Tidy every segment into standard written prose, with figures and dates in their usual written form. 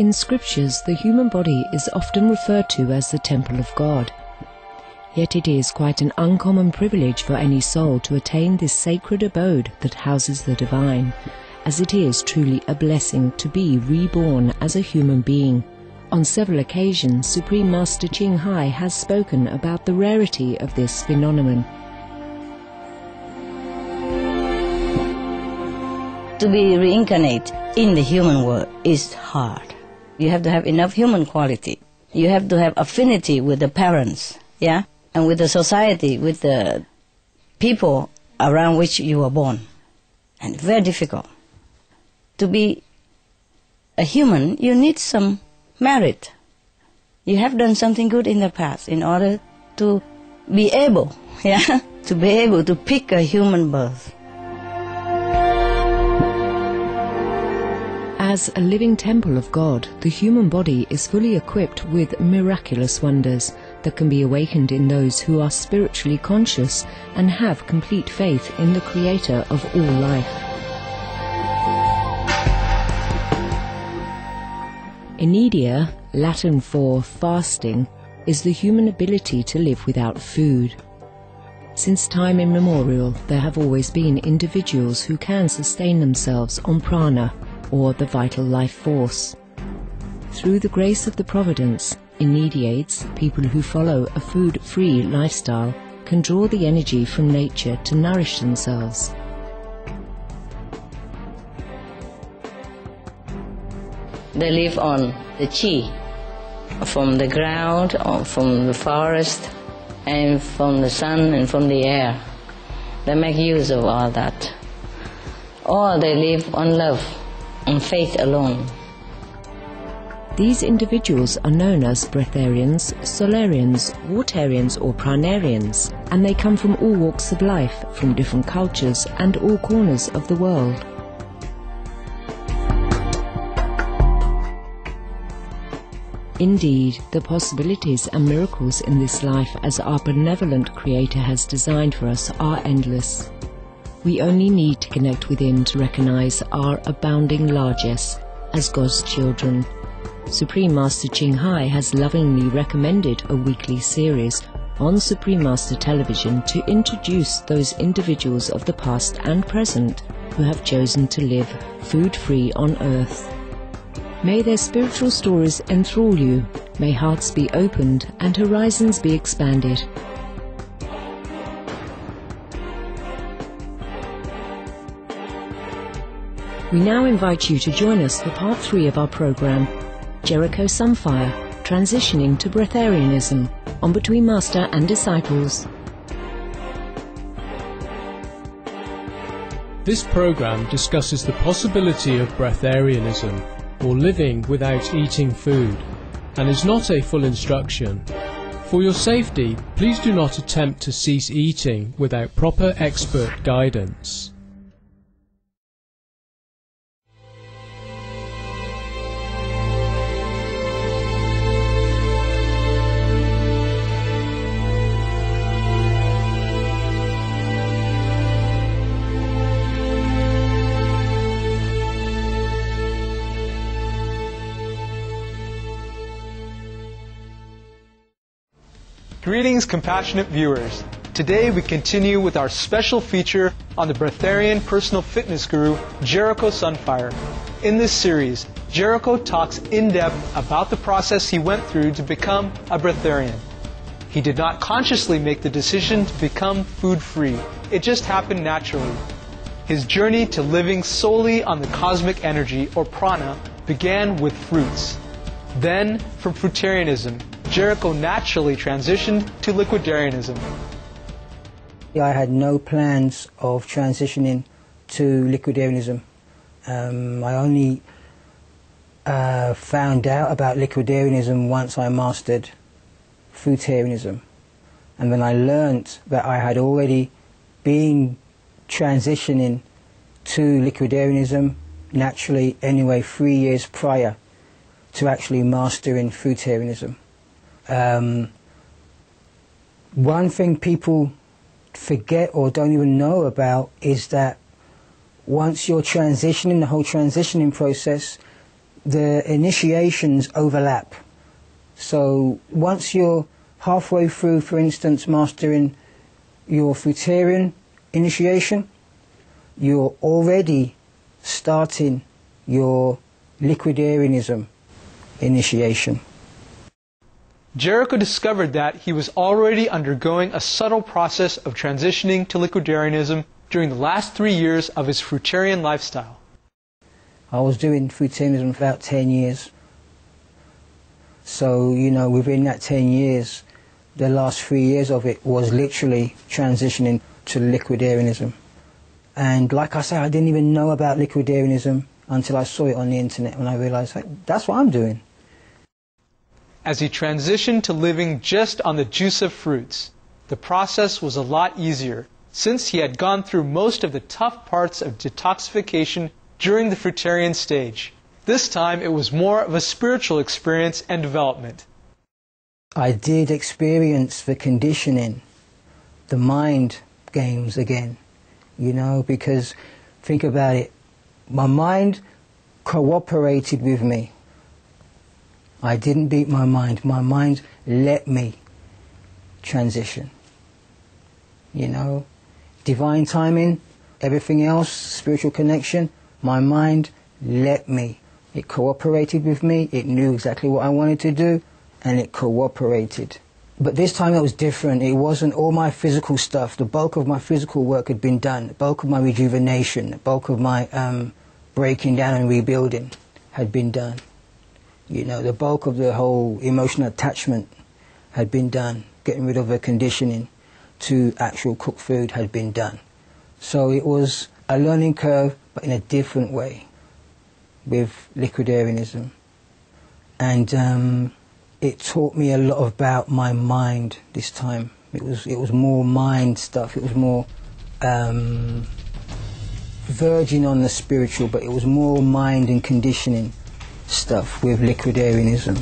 In scriptures, the human body is often referred to as the temple of God. Yet it is quite an uncommon privilege for any soul to attain this sacred abode that houses the divine, as it is truly a blessing to be reborn as a human being. On several occasions, Supreme Master Ching Hai has spoken about the rarity of this phenomenon. To be reincarnated in the human world is hard. You have to have enough human quality. You have to have affinity with the parents, yeah, and with the society, with the people around which you were born. And very difficult. To be a human, you need some merit. You have done something good in the past in order to be able, yeah, to be able to pick a human birth. As a living temple of God, the human body is fully equipped with miraculous wonders that can be awakened in those who are spiritually conscious and have complete faith in the Creator of all life. Inedia, Latin for fasting, is the human ability to live without food. Since time immemorial, there have always been individuals who can sustain themselves on prana, or the vital life force. Through the grace of the Providence, Inediates, people who follow a food-free lifestyle, can draw the energy from nature to nourish themselves. They live on the chi, from the ground, or from the forest, and from the sun and from the air. They make use of all that. Or they live on love, on faith alone. These individuals are known as breatharians, solarians, watarians or pranarians, and they come from all walks of life, from different cultures and all corners of the world. Indeed, the possibilities and miracles in this life as our benevolent Creator has designed for us are endless. We only need to connect within to recognize our abounding largesse as God's children. Supreme Master Ching Hai has lovingly recommended a weekly series on Supreme Master Television to introduce those individuals of the past and present who have chosen to live food-free on earth. May their spiritual stories enthrall you, may hearts be opened and horizons be expanded. We now invite you to join us for part 3 of our program, Jericho Sanfaier, Transitioning to Breatharianism, on Between Master and Disciples. This program discusses the possibility of breatharianism, or living without eating food, and is not a full instruction. For your safety, please do not attempt to cease eating without proper expert guidance. Greetings, compassionate viewers. Today we continue with our special feature on the breatharian personal fitness guru, Jericho Sanfaier. In this series, Jericho talks in depth about the process he went through to become a breatharian. He did not consciously make the decision to become food-free. It just happened naturally. His journey to living solely on the cosmic energy, or prana, began with fruits. Then, from fruitarianism, Jericho naturally transitioned to liquidarianism. I had no plans of transitioning to liquidarianism. I only found out about liquidarianism once I mastered fruitarianism. And when I learnt that I had already been transitioning to liquidarianism naturally anyway 3 years prior to actually mastering fruitarianism. One thing people forget or don't even know about is that once you're transitioning, the whole transitioning process, the initiations overlap. So once you're halfway through, for instance, mastering your fruitarian initiation, you're already starting your liquidarianism initiation. Jericho discovered that he was already undergoing a subtle process of transitioning to liquidarianism during the last 3 years of his fruitarian lifestyle. I was doing fruitarianism for about 10 years. So, you know, within that 10 years, the last 3 years of it was literally transitioning to liquidarianism. And like I say, I didn't even know about liquidarianism until I saw it on the internet, and I realized, hey, that's what I'm doing. As he transitioned to living just on the juice of fruits, the process was a lot easier, since he had gone through most of the tough parts of detoxification during the fruitarian stage. This time it was more of a spiritual experience and development. I did experience the conditioning, the mind games again, you know, because think about it, my mind cooperated with me. I didn't beat my mind let me transition, you know, divine timing, everything else, spiritual connection, my mind let me. It cooperated with me, it knew exactly what I wanted to do, and it cooperated. But this time it was different. It wasn't all my physical stuff. The bulk of my physical work had been done. The bulk of my rejuvenation, the bulk of my breaking down and rebuilding had been done. You know, the bulk of the whole emotional attachment had been done. Getting rid of the conditioning to actual cooked food had been done. So it was a learning curve, but in a different way with liquidarianism. And it taught me a lot about my mind this time. It was more mind stuff. It was more verging on the spiritual, but it was more mind and conditioning stuff with liquidarianism.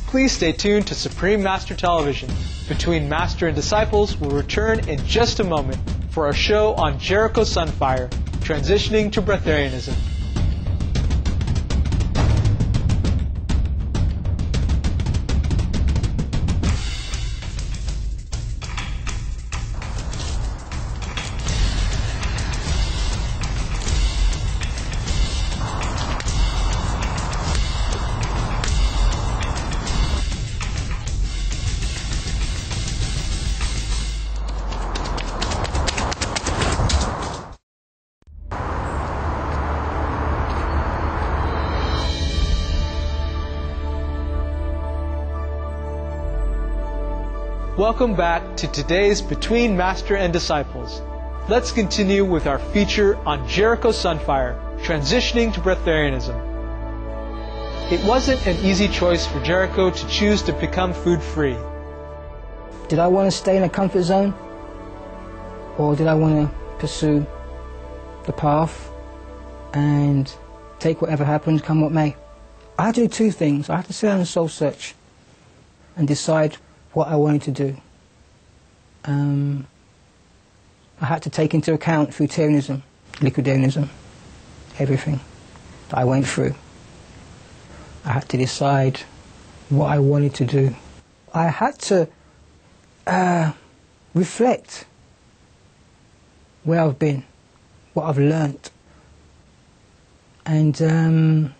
Please stay tuned to Supreme Master Television. Between Master and Disciples will return in just a moment for our show on Jericho Sanfire, transitioning to breatharianism. Welcome back to today's Between Master and Disciples. Let's continue with our feature on Jericho Sanfire, transitioning to breatharianism. It wasn't an easy choice for Jericho to choose to become food-free. Did I want to stay in a comfort zone? Or did I want to pursue the path and take whatever happens, come what may? I had to do two things. I had to sit down and soul search and decide what I wanted to do. I had to take into account fruitarianism, liquidarianism, everything that I went through. I had to decide what I wanted to do. I had to reflect where I've been, what I've learnt. And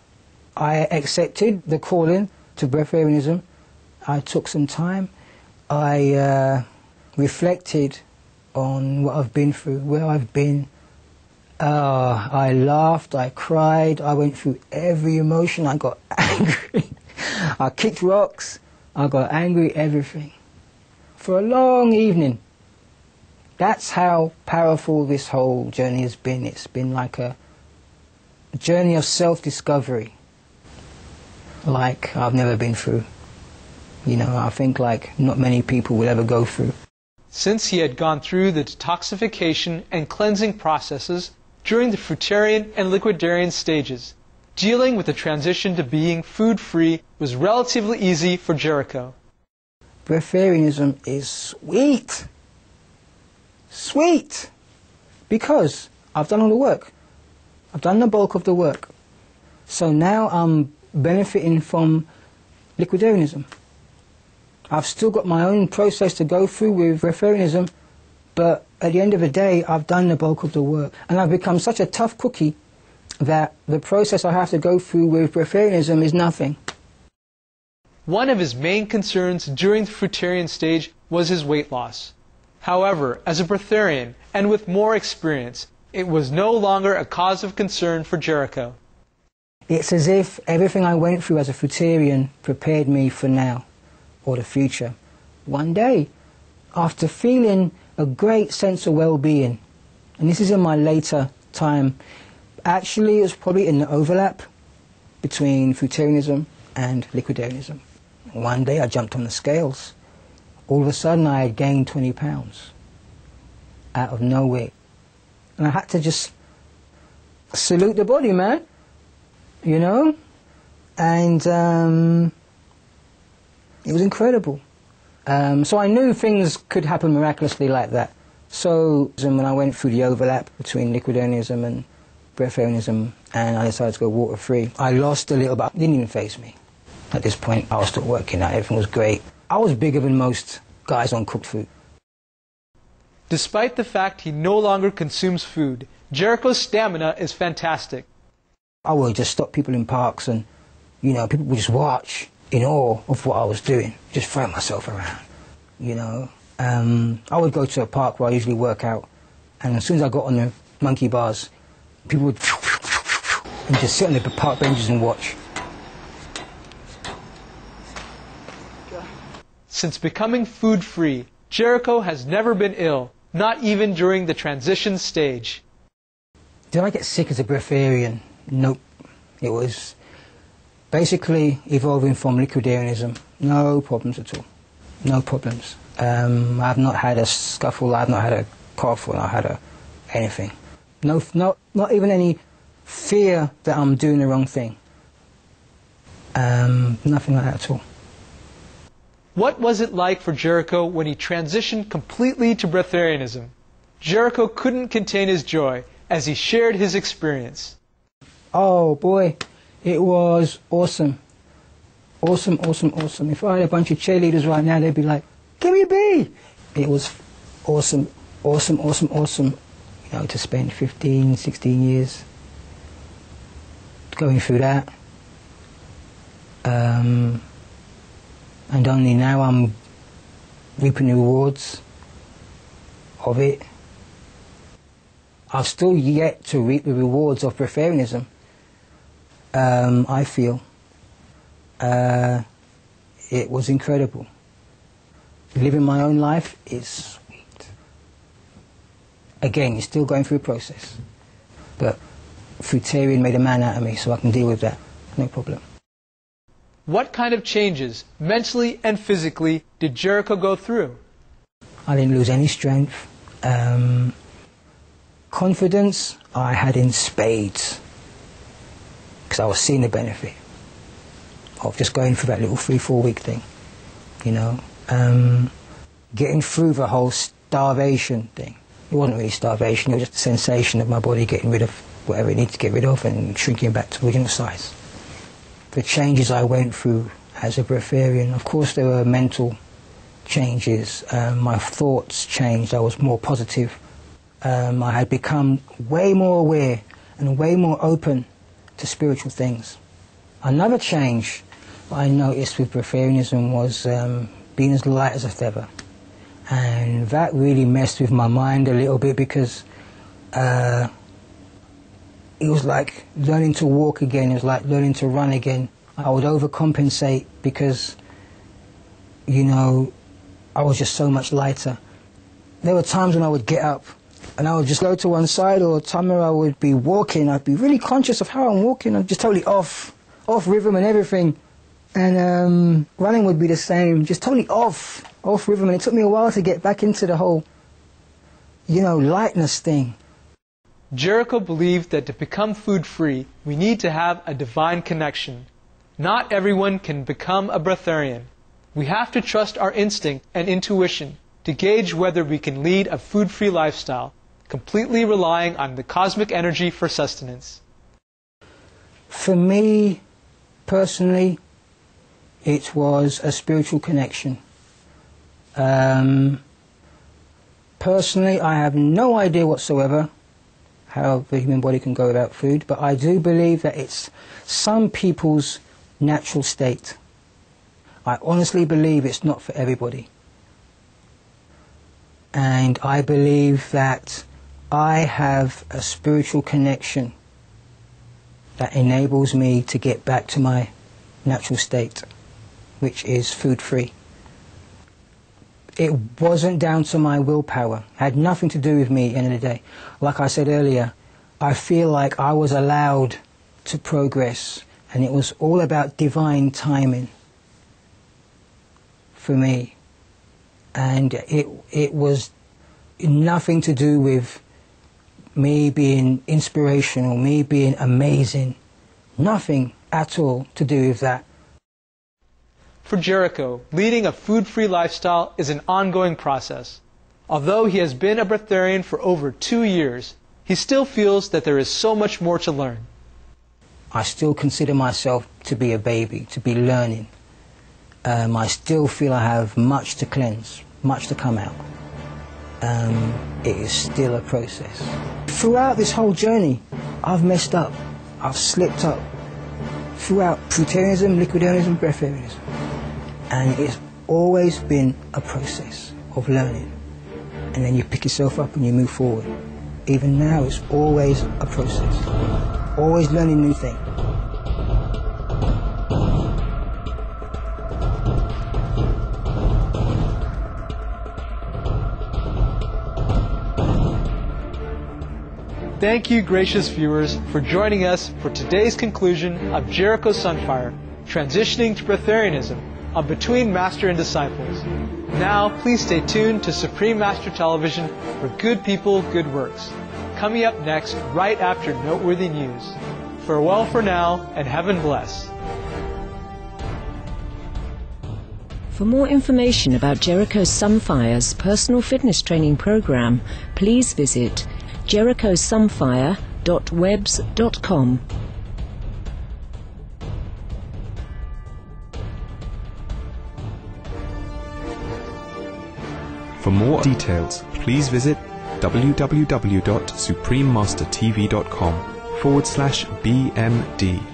I accepted the calling to breatharianism. I took some time. I reflected on what I've been through, where I've been. I laughed, I cried, I went through every emotion. I got angry, I kicked rocks, I got angry, everything. For a long evening. That's how powerful this whole journey has been. It's been like a journey of self-discovery, like I've never been through. You know, I think like not many people will ever go through. Since he had gone through the detoxification and cleansing processes during the fruitarian and liquidarian stages, dealing with the transition to being food-free was relatively easy for Jericho. Breatharianism is sweet. Sweet. Because I've done all the work. I've done the bulk of the work. So now I'm benefiting from liquidarianism. I've still got my own process to go through with breatharianism, but at the end of the day, I've done the bulk of the work. And I've become such a tough cookie that the process I have to go through with breatharianism is nothing. One of his main concerns during the fruitarian stage was his weight loss. However, as a breatharian and with more experience, it was no longer a cause of concern for Jericho. It's as if everything I went through as a fruitarian prepared me for now, or the future. One day, after feeling a great sense of well-being, and this is in my later time, actually it was probably in the overlap between fruitarianism and liquidarianism. One day I jumped on the scales. All of a sudden I had gained 20 pounds out of nowhere. And I had to just salute the body, man, you know? And it was incredible. So I knew things could happen miraculously like that. So when I went through the overlap between liquidarianism and breatharianism and I decided to go water-free, I lost a little bit. It didn't even faze me. At this point, I was still working out. Everything was great. I was bigger than most guys on cooked food. Despite the fact he no longer consumes food, Jericho's stamina is fantastic. I would just stop people in parks and, you know, people would just watch in awe of what I was doing, just throw myself around, you know. I would go to a park where I usually work out, and as soon as I got on the monkey bars, people would and just sit on the park benches and watch. Since becoming food-free, Jericho has never been ill, not even during the transition stage. Did I get sick as a breatharian? Nope. It was basically evolving from liquidarianism. No problems at all. No problems. I've not had a scuffle, I've not had a cough, or I've had anything. No, not even any fear that I'm doing the wrong thing. Nothing like that at all. What was it like for Jericho when he transitioned completely to breatharianism? Jericho couldn't contain his joy as he shared his experience. Oh boy, it was awesome. Awesome, awesome, awesome. If I had a bunch of cheerleaders right now, they'd be like, give me a B! It was awesome, awesome, awesome, awesome. You know, to spend 15, 16 years going through that. And only now I'm reaping the rewards of it. I've still yet to reap the rewards of breatharianism, I feel. It was incredible. Living my own life is sweet. Again, you're still going through a process. But fruitarian made a man out of me, so I can deal with that. No problem. What kind of changes, mentally and physically, did Jericho go through? I didn't lose any strength. Confidence I had in spades, because I was seeing the benefit of just going through that little 3-4 week thing, you know. Getting through the whole starvation thing. It wasn't really starvation, it was just the sensation of my body getting rid of whatever it needs to get rid of and shrinking back to original size. The changes I went through as a breatharian, of course there were mental changes. My thoughts changed, I was more positive. I had become way more aware and way more open to spiritual things. Another change I noticed with breatharianism was being as light as a feather. And that really messed with my mind a little bit because it was like learning to walk again, it was like learning to run again. I would overcompensate because, you know, I was just so much lighter. There were times when I would get up and I would just go to one side, or a time where I would be walking, I'd be really conscious of how I'm walking, I'm just totally off rhythm and everything. And running would be the same, just totally off rhythm, and it took me a while to get back into the whole, you know, lightness thing. Jericho believed that to become food-free, we need to have a divine connection. Not everyone can become a breatharian. We have to trust our instinct and intuition to gauge whether we can lead a food-free lifestyle, completely relying on the cosmic energy for sustenance. For me, personally, it was a spiritual connection. Personally, I have no idea whatsoever how the human body can go without food, but I do believe that it's some people's natural state. I honestly believe it's not for everybody. And I believe that I have a spiritual connection that enables me to get back to my natural state, which is food-free. It wasn't down to my willpower. It had nothing to do with me at the end of the day. Like I said earlier, I feel like I was allowed to progress, and it was all about divine timing for me. And it was nothing to do with me being inspirational, me being amazing. Nothing at all to do with that. For Jericho, leading a food-free lifestyle is an ongoing process. Although he has been a breatharian for over 2 years, he still feels that there is so much more to learn. I still consider myself to be a baby, to be learning. I still feel I have much to cleanse, much to come out. It is still a process. Throughout this whole journey, I've messed up, I've slipped up. Throughout fruitarianism, liquidarianism, breatharianism. And it's always been a process of learning. And then you pick yourself up and you move forward. Even now, it's always a process. Always learning new things. Thank you, gracious viewers, for joining us for today's conclusion of Jericho Sanfaier, transitioning to breatharianism, on Between Master and Disciples. Now, please stay tuned to Supreme Master Television for Good People, Good Works. Coming up next, right after Noteworthy News. Farewell for now, and heaven bless. For more information about Jericho Sanfaier's personal fitness training program, please visit jerichosanfaier.webs.com. For more details, please visit www.suprememastertv.com/BMD.